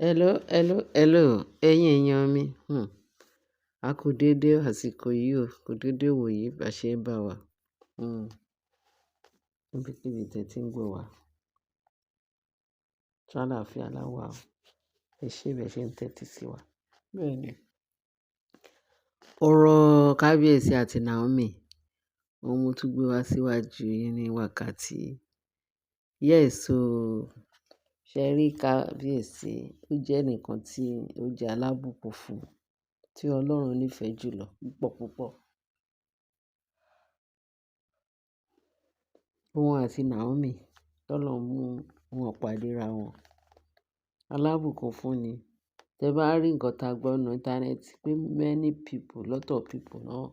Hello, hello, hello, ẹ̀yin èèyàn mi. A kú dédé àsìkò yìí o, kú dédé wòyí bá ṣe ń bá wa. Níbikíbi tẹ́ tí ń gbọ́ wa. Ṣáláfíà la wà o. Ẹ ṣé bẹ́ẹ̀ ṣe ń tẹ́tí sí wa. Bẹ́ẹ̀ni. Ọ̀rọ̀ Kábíyèsí àti Naomi, òun mo tún gbé wá síwájú yín ní wákàtí. Yes o, ṣẹ rí Kábíyèsí, ó jẹ́ ẹnìkan tí ó jẹ́ alábùkún fún, tí Ọlọ́run nífẹ̀ẹ́ jùlọ púpọ̀ púpọ̀. Òun àti Naomi, t'Ọlọ́run mú wọn pàdé ra wọn. Alábùkún fún ni. Tẹ bá rí nǹkan tá gbọ́ nínú íńtánẹ́ẹ̀tì pé many people, lot of people náà,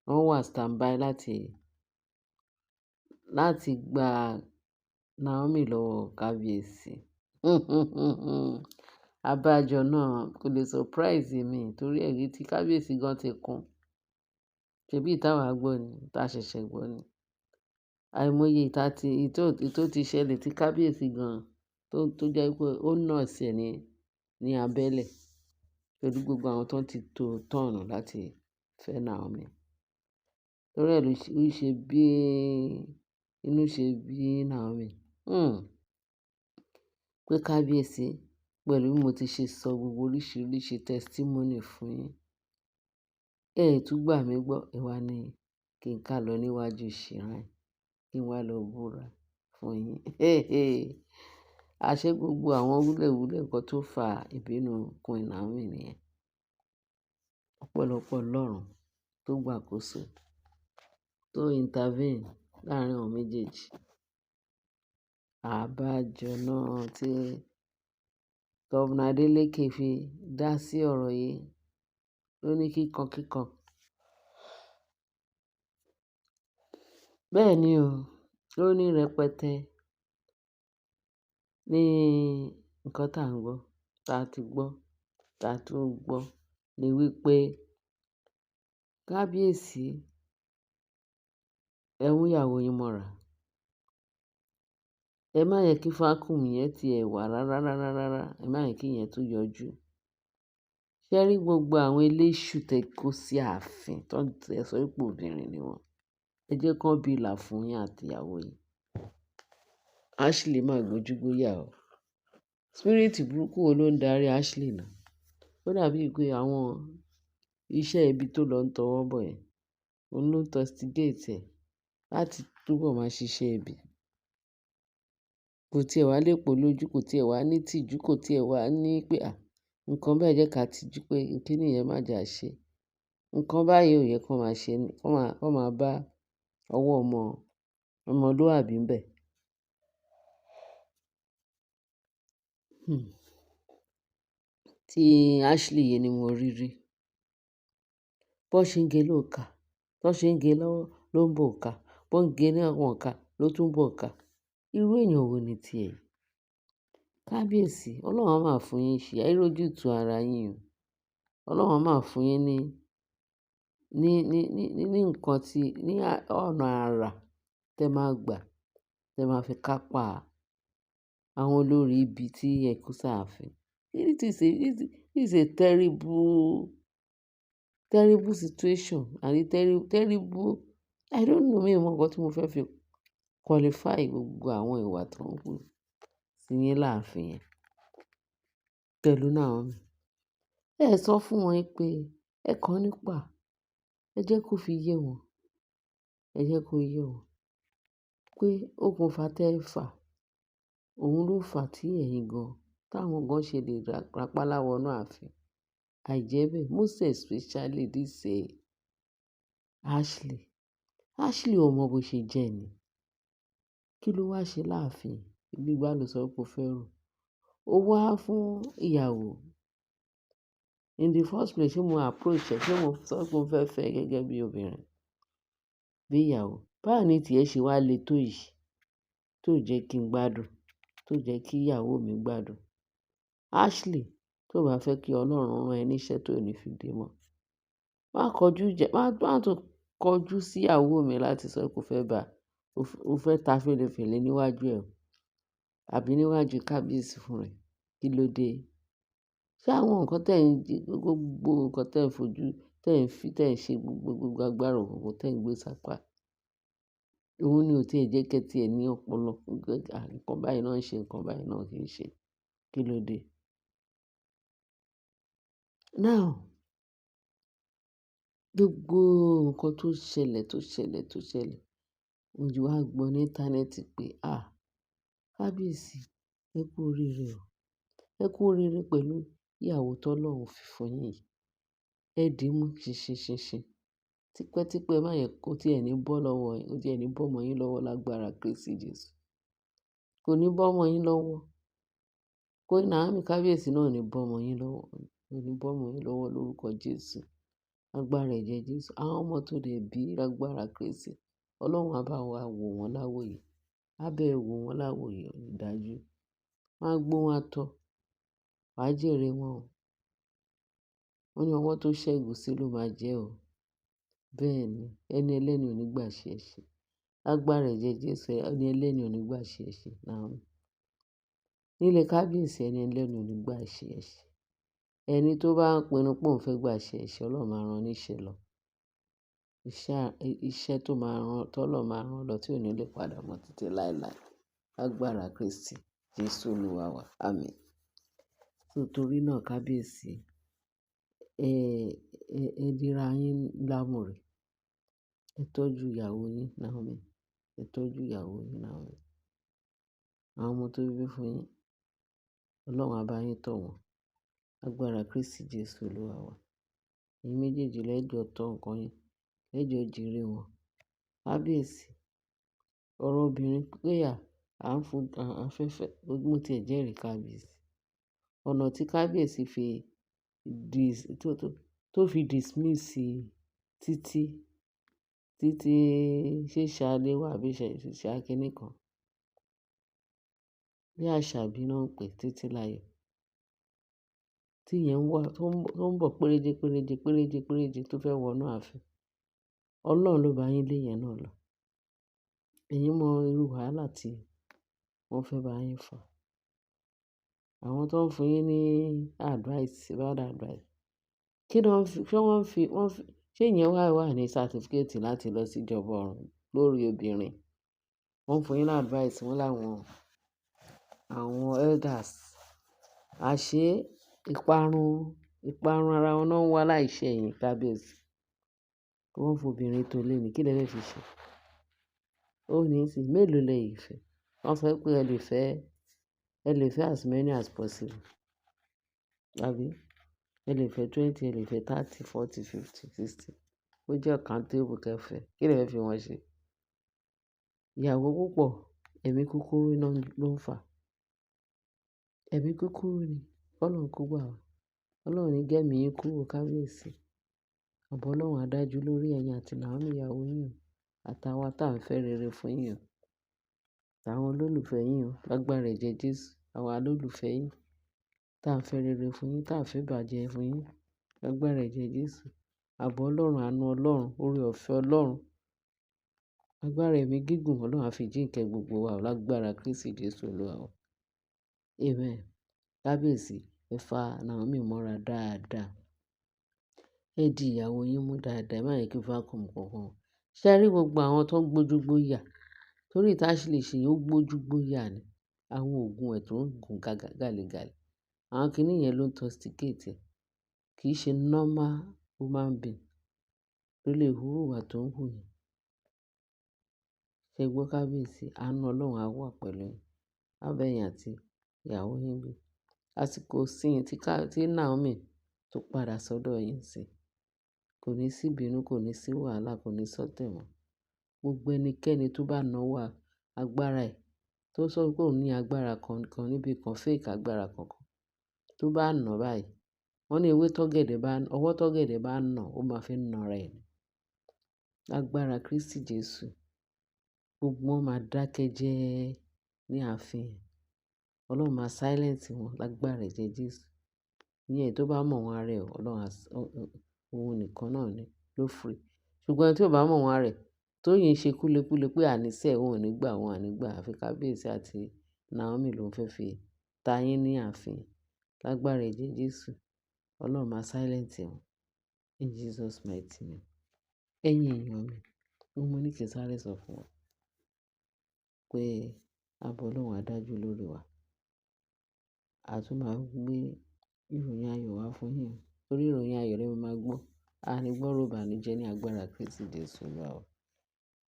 wọ́n wà standby láti gba Naomi lọ́wọ́ Kábíyèsí. Abájọ náà kò lè surprise mi torí ẹ̀rí tí Kábíyèsí gan ti kún. Ṣèbí ìta wa gbọ́ ni, ìta ṣẹ̀ṣẹ̀ gbọ́ ni. Àìmọye ìtó ti ṣẹlẹ̀ tí Kábíyèsí gan tó jẹ́ pé ó nọ̀ọ̀sì ẹ̀ ní abẹ́lẹ̀ pẹ̀lú gbogbo àwọn tó ti tó tọ̀nù láti fẹ́ Naomi. Torí ẹ̀ ló ṣe bí inú ṣe bí Naomi. Pé Kábíyèsí pẹ̀lú bí mo ti ṣe sọ gbogbo oríṣiríṣi testimony fún yín. Ẹ tún gbà mí gbọ́, ẹ wá ní kí n ká lọ níwájú Shrine, kí n wá lọ búra fún yín. Àṣé gbogbo àwọn wúlẹ̀wúlẹ̀ nǹkan tó fa ìbínú Queen Naomi nìyẹn. Ọ̀pọ̀lọpọ̀ Ọlọ́run tó gbàkóso, tó intervene láàárín àwọn méjèèjì. Àbájọ náà tí Governor Adeleke fi dá sí ọ̀rọ̀ yìí ló ní kíkankíkan. Bẹ́ẹ̀ ni o, ló ní rẹpẹtẹ ní nǹkan tá ń gbọ́, tá ti gbọ́, tá tún gbọ́ ni wípé Kábíyèsí ẹ mú ìyàwó yín mọ́ra. Ẹ má yẹ kí fákùn yẹn ti ẹ̀ wà rárá. Ẹ má yẹ kí ìyẹn tún yọjú. Ṣé rí gbogbo àwọn eléṣù tẹ kó sí ààfin tó ń tẹ sọ pé obìnrin ni wọ́n? Ẹ jẹ́ kán bílà fún yín àti ìyàwó yín. Ashley máa gbójú gbóyà o. Spirit burúkú wo ló ń darí Ashley náà? Ó dàbí pé àwọn iṣẹ́ ibi tó lọ ń tọwọ́ bọ̀ yẹn, òun ló ń tostigate ẹ̀ láti túbọ̀ máa ṣiṣẹ́ ibi. Kò tiẹ̀ wá lè pọ̀ lójú, kò tiẹ̀ wá ní tìjú, kò tiẹ̀ wá ní pé nǹkan bẹ́ẹ̀ jẹ́ ká tijú pé kíni yẹn má jà ṣe. Nǹkan báyìí ò yẹ kó máa ṣe, kó máa bá ọwọ́ ọmọlúwàbí ń bẹ̀. Tí Ashley yìí ni mo rí. Bó ṣe ń gé lóòka, bó ṣe ń gé lọ́wọ́ ló ń bò ká, bó ń gé ní àwọn ọ̀ka ló tún bò ká. Irú èèyàn wo ni tí ẹ? Kábíyèsí, Ọlọ́run á máa fún yín ṣe, ẹ rójú tu ara yín o. Ọlọ́run á máa fún yín ní nǹkan ní ọ̀nà àrà tẹ máa gbà, tẹ máa fi kápá àwọn olórí ibi tí ẹ kó sáàfin. This is a terrible situation and terrible. I don't know, mi ò mọ nǹkan tí mo fẹ́ fi qualify gbogbo àwọn ìwà tó ń hù sí yín láàfin yẹn. Pẹ̀lú Naomi. Ẹ sọ fún wọn pé ẹ kàn nípa, ẹ jẹ́ kó fi yé wọn. Ẹ jẹ́ kó yé wọn pé okùnfà tẹ fà, òun ló fà tí ẹ̀yin gan, táwọn gan ṣe lè rapálá wọnú ààfin. Àìjẹ́bẹ̀, most especially this Ashley. Ashley ò mọ bó ṣe jẹ́ ni. Kí ló wá ṣe láàfin? Ibi gbá ló sọ pé ó fẹ́ rùn. Ó wá fún ìyàwó. In the first place, ṣé mo approach ẹ, ṣé mo sọ pé mo fẹ́ fẹ́ gẹ́gẹ́ bí obìnrin, bí ìyàwó. Báwo ni tí ẹ ṣe wá le tó yìí, tó jẹ́ kí n gbádùn, tó jẹ́ kí ìyàwó mi gbádùn. Ashley, tó bá fẹ́ kí Ọlọ́run rán ẹ níṣẹ́ tó ní fi dé mọ́, má tún kọjú sí ìyàwó mi láti sọ pé o fẹ́ ta fèlèfèlé níwájú ẹ̀ àbí níwájú Kábíyèsí fún rẹ̀. Kí ló dé? Ṣé àwọn nǹkan tẹ̀ ń jí gbogbo nǹkan tẹ̀ ń fojú tẹ̀ ń ṣe gbogbo agbára òkùnkùn tẹ̀ ń gbé sápá. Òun ni ò tí ẹ̀ jẹ́ kí ẹ ti ẹ ní ọpọlọ. Nǹkan báyìí náà ń ṣe, nǹkan báyìí náà kì í ṣe. Kí ló dé? Now, gbogbo nǹkan tó ṣẹlẹ̀, mo ti wá gbọ́ ní íńtánẹ́ẹ̀tì pé, kábíyèsí, ẹ kú oríire o. Ẹ kú oríire pẹ̀lú ìyàwó t'Ọlọ́run fi fún yín yìí. Ẹ dìímú ṣinṣinṣinṣin. Tipẹ́tipẹ́ má yẹ kó tí ẹ ní bọ́ lọ́wọ́ yín, kó tí ẹ ní bọ́ ọmọ yín lọ́wọ́ lágbára Kristi Jesu. Kò ní bọ́ ọmọ yín lọ́wọ́. Naomi kábíyèsí náà ò ní bọ́ ọmọ yín lọ́wọ́. Kò ní bọ́ ọmọ yín lọ́wọ́ lórúkọ Jésù. Agbára ẹ̀jẹ̀ Jésù. Àwọn ọmọ tó dẹ̀ bí lágbára Kristi. Ọlọ́run á bá wa wò wọ́n láwòye. Á bẹ̀ wò wọ́n láwòye dájú. Wọ́n á gbó wọn tọ́. Wàá jèrè wọn o. Wọ́n ní ọwọ́ tó ṣẹ́gun sí ló máa jẹ́ o. Bẹ́ẹ̀ ni, ẹni ẹlẹ́ni ò ní gbà ṣe ẹ ṣe. Lágbára ẹ̀jẹ̀ Jésù, ẹni ẹlẹ́ni ò ní gbà ṣe ẹ ṣe. Naomi. Nílé kábíyèsí, ẹni ẹlẹ́ni ò ní gbà ṣe ẹ ṣe. Ẹni tó bá ń pinnu pé òun fẹ́ gbà ṣe ẹ ṣe, Ọlọ́run máa rán níṣẹ́ lọ. Iṣẹ́ t'Ọlọ́run máa rán lọ tí ò ní lè padà mọ́ títí láéláé. Lágbára Kristi Jésù Olúwa wa. Àmín. Nítorí náà kábíyèsí, ẹ dira yín lámùrè. Ẹ tọ́jú ìyàwó yín Naomi. Ẹ tọ́jú ìyàwó yín Naomi. Àwọn ọmọ tó bí fún yín, Ọlọ́run á bá yín tọ́ wọn. Lágbára Kristi Jésù Olúwa wa. Ẹ̀yin méjèèjì lẹ́jọ́ tọ́ nǹkan yín. Lẹ́jọ́ jèrè wọn. Kábíyèsí, ọ̀rọ̀ obìnrin pé afẹ́fẹ́, mo ti ẹ̀ jẹ́rìí kábíyèsí. Ọ̀nà tí kábíyèsí tó fi dismiss Títí ṣé Ṣaléwá àbí Ṣakíní kan. Bí Àṣàbí náà ń pè Títílayọ̀. Tí ìyẹn ń wá tó ń bọ̀ péréje tó fẹ́ wọnú ààfin. Ọlọ́run ló bá yín lé yẹn náà lọ. Ẹ̀yin mọ irú wàhálà tí wọ́n fẹ́ bá yín fà. Àwọn tó ń fún yín ní bad advice. Kí ni ṣé ìyẹn wà ní certificate láti lọ sí ìjọba ọ̀run lórí obìnrin? Wọ́n fún yín ní advice, wọ́n láwọn elders. Àṣé ìparun ara wọn náà ń wá láìṣe ẹ̀yin kábíyèsí. Wọ́n fún obìnrin tó lé ní kí lẹ fẹ́ fi ṣe? Ó ní sí mélòó lẹ yìí fẹ́? Wọ́n sọ pé ẹ lè fẹ́ as many as possible. Àbí? Ẹ lè fẹ́ 20, ẹ lè fẹ́ 30, 40, 50, 60. Ó jẹ́ accountable kẹfẹ́. Kí lẹ fẹ́ fi wọ́n ṣe? Ìyàwó púpọ̀, ẹ̀mí kúkúrú ló ń fà. Ẹ̀mí kúkúrú ni. Ọlọ́run kó gbà wá. Ọlọ́run ní gẹ́mi yín kúrò kábíyèsí. Àbọ̀ Ọlọ́run á dájú lórí ẹ̀yin àti Naomi ìyàwó yín o. Àtàwa tá à ń fẹ́ rere fún yín o. Àtàwọn olólùfẹ́ yín o. Lágbára ẹ̀jẹ̀ Jésù. Àwa olólùfẹ́ yín tá à ń fẹ́ rere fún yín, tá à ń fẹ́ bàjẹ́ fún yín. Lágbára ẹ̀jẹ̀ Jésù. Àbọ̀ Ọlọ́run, àánú Ọlọ́run, oore ọ̀fẹ́ Ọlọ́run. Agbára ẹ̀mí gígùn Ọlọ́run á fi jíǹkẹ́ gbogbo wa o. Lágbára Kristi Jésù Olúwa wa. Amen. Kábíyèsí, ẹ fa Naomi mọ́ra dáadáa. Ẹ di ìyàwó yín mú dáadáa. Ẹ má yẹ kí vacuum kankan. Ṣé ẹ rí gbogbo àwọn tó ń gbójúgbóyà? Torí ìta ṣe lè ṣe yẹn ó gbójúgbóyà ni. Àwọn oògùn ẹ̀ tó ń gùn gàlégàlé. Àwọn kìíní yẹn ló ń tosticate ẹ̀. Kì í ṣe normal human being ló lè hu ìwà tó ń hù yẹn. Ṣé gbọ́ kábíyèsí? Àánú Ọlọ́run á wà pẹ̀lú yín. Á bá ẹ̀yin àti ìyàwó yín gbé. Àsìkò síyìn tí Naomi tó padà sọ́dọ̀ yín sí. Kò ní sí ìbínú, kò ní sí wàhálà, kò ní sọ́tẹ̀ mọ́. Gbogbo ẹnikẹ́ni tó bá náwó agbára ẹ̀ tó sọ pé òun ní agbára kan níbi kan fake agbára kankan tó bá nà báyìí. Wọ́n ní ọwọ́ tọ́gẹ̀dẹ̀ bá nà ó máa fi nà rẹ̀ ni. Lágbára Kristi Jésù. Gbogbo wọn máa dákẹ́ jẹ́ ní ààfin. Ọlọ́run máa silence wọn lágbára ẹ̀jẹ̀ Jésù. Ìyẹn tó bá mọ̀ wọ́n ara ẹ̀, Ọlọ́run òun nìkan náà ni ló free. Ṣùgbọ́n ẹni tí ò bá mọ̀ wọ́n ara ẹ̀ tó yìn ṣe kúlekúle pé àníṣe òun ò ní gbà àfi kábíyèsí àti Naomi ló ń fẹ́ fi ta yín ní ààfin. lágbára ẹ̀jẹ̀ Jésù. Ọlọ́run máa silence wọn in Jesus mighty name. Ẹ̀yin èèyàn mi, mo ní kí n sáré sọ fún wa pé ààbò Ọlọ́run á dájú lórí wa. A tún máa gbé ìròyìn ayọ̀ wá fún yín, torí ìròyìn ayọ̀ lẹ máa gbọ́. A ní gbọ́rọ̀ ìbànújẹ́ ní agbára Kristi Jésù Olúwa wa.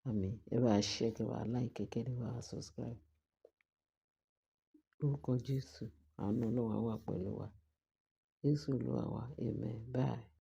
Àmín. Ẹ bá share, kẹ́ bá like, kẹ́ dẹ̀ bá subscribe. Lórúkọ Jésù, àánú Ọlọ́run á wà pẹ̀lú wa. Jésù Olúwa wa. Amen. Bye.